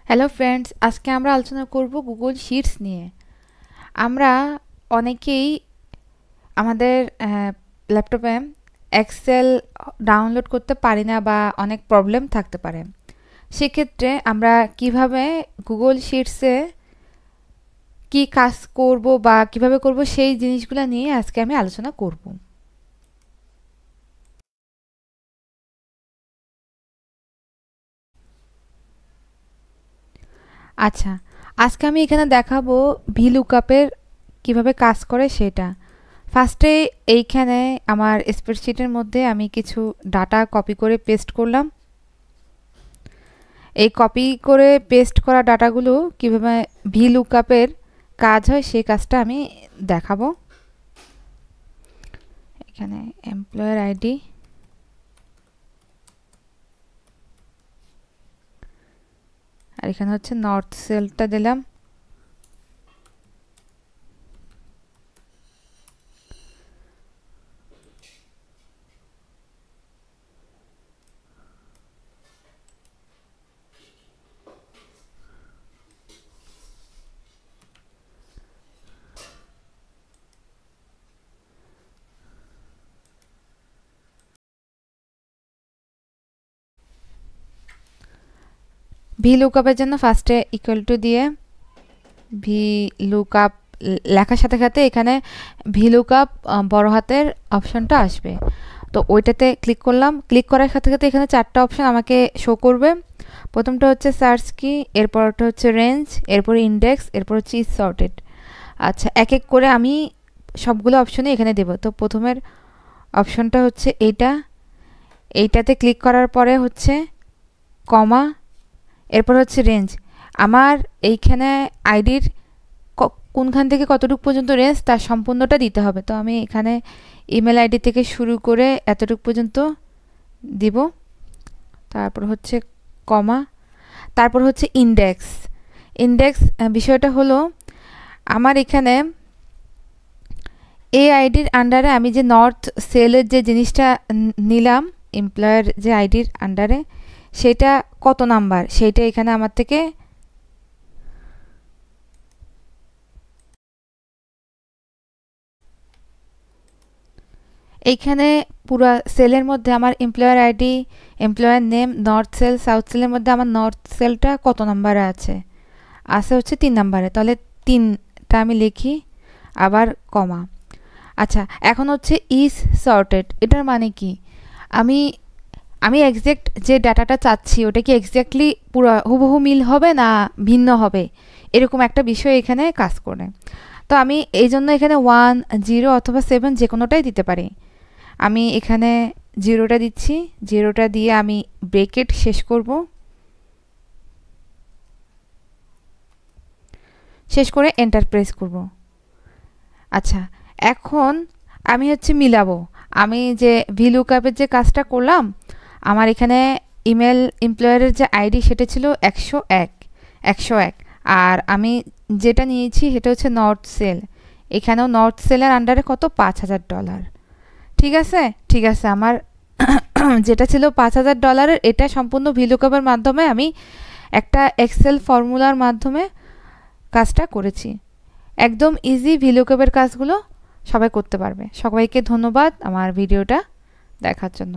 Hello friends, আজকে আমরা আলোচনা করব গুগল শিটস নিয়ে। আমরা অনেকেই আমাদের ল্যাপটপে এক্সেল ডাউনলোড করতে পারি না বা অনেক প্রবলেম থাকতে পারে। সেক্ষেত্রে আমরা কিভাবে গুগল শিটসে কি কাজ করব বা কিভাবে করব সেই জিনিসগুলো নিয়ে আজকে আমি আলোচনা করব। আচ্ছা, আজকে আমি এখানে দেখাবো ভিলুকআপের কিভাবে কাজ করে সেটা। ফার্স্টে এইখানে আমার স্প্রেডশিটের মধ্যে আমি কিছু ডাটা কপি করে পেস্ট করলাম। এই কপি করে পেস্ট করা ডাটাগুলো কিভাবে ভিলুকআপের কাজ হয় সেই কাজটা আমি দেখাবো। এখানে এমপ্লয়ার আইডি, আর এখানে হচ্ছে নর্থ সেলটা দিলাম। ভিলুকআপের জন্য ফার্স্টে ইকুয়াল টু দিয়ে ভিলুকআপ লেখার সাথে সাথে এখানে ভিলুকআপ বড় হাতের অপশনটা আসবে। তো ওইটাতে ক্লিক করলাম। ক্লিক করার সাথে সাথে এখানে চারটা অপশন আমাকে শো করবে। প্রথমটা হচ্ছে সার্চ কি, এরপরটা হচ্ছে রেঞ্জ, এরপরে ইন্ডেক্স, এরপর হচ্ছে ইজ সর্টেড। আচ্ছা, এক এক করে আমি সবগুলো অপশনই এখানে দেব। তো প্রথমের অপশনটা হচ্ছে এইটাতে ক্লিক করার পরে হচ্ছে কমা, এরপর হচ্ছে রেঞ্জ। আমার এইখানে আইডির কোনখান থেকে কতটুকু পর্যন্ত রেঞ্জ তার সম্পূর্ণটা দিতে হবে। তো আমি এখানে ইমেল আইডি থেকে শুরু করে এতটুকু পর্যন্ত দিব। তারপর হচ্ছে কমা, তারপর হচ্ছে ইন্ডেক্স। ইন্ডেক্স বিষয়টা হলো আমার এখানে এই আইডির আন্ডারে আমি যে নর্থ সেলের যে জিনিসটা নিলাম এমপ্লয়ার যে আইডির আন্ডারে, সেটা কত নাম্বার সেইটা এখানে আমার থেকে এইখানে পুরো সেলের মধ্যে আমার employer ID, employer name, north cell, south সেলের মধ্যে আমার নর্থ সেলটা কত নাম্বারে আছে হচ্ছে 3 নাম্বারে। তাহলে 3টা আমি লিখি, আবার কমা। আচ্ছা, এখন হচ্ছে ইজ সর্টেড। এটার মানে কি, আমি আমি এক্স্যাক্ট যে ডাটাটা চাচ্ছি ওটা কি এক্স্যাক্টলি পুরো হুবহু মিল হবে না ভিন্ন হবে, এরকম একটা বিষয় এখানে কাজ করে। তো আমি এই জন্য এখানে 1, 0 অথবা 7 যে কোনোটাই দিতে পারি। আমি এখানে 0টা দিচ্ছি। 0টা দিয়ে আমি ব্রেকেট শেষ করব। শেষ করে এন্টার প্রেস করব। আচ্ছা, এখন আমি হচ্ছে মিলাবো। আমি যে ভিলুকআপের যে কাজটা করলাম, আমার এখানে ইমেল এমপ্লয়ারের যে আইডি সেটা ছিল 101, আর আমি যেটা নিয়েছি সেটা হচ্ছে নর্থ সেল। এখানেও নর্থ সেলের আন্ডারে কত, $5000। ঠিক আছে, ঠিক আছে। আমার যেটা ছিল $5000, এটা সম্পূর্ণ ভিলুকআপের মাধ্যমে আমি একটা এক্সেল ফর্মুলার মাধ্যমে কাজটা করেছি। একদম ইজি ভিলুকআপের কাজগুলো সবাই করতে পারবে। সবাইকে ধন্যবাদ আমার ভিডিওটা দেখার জন্য।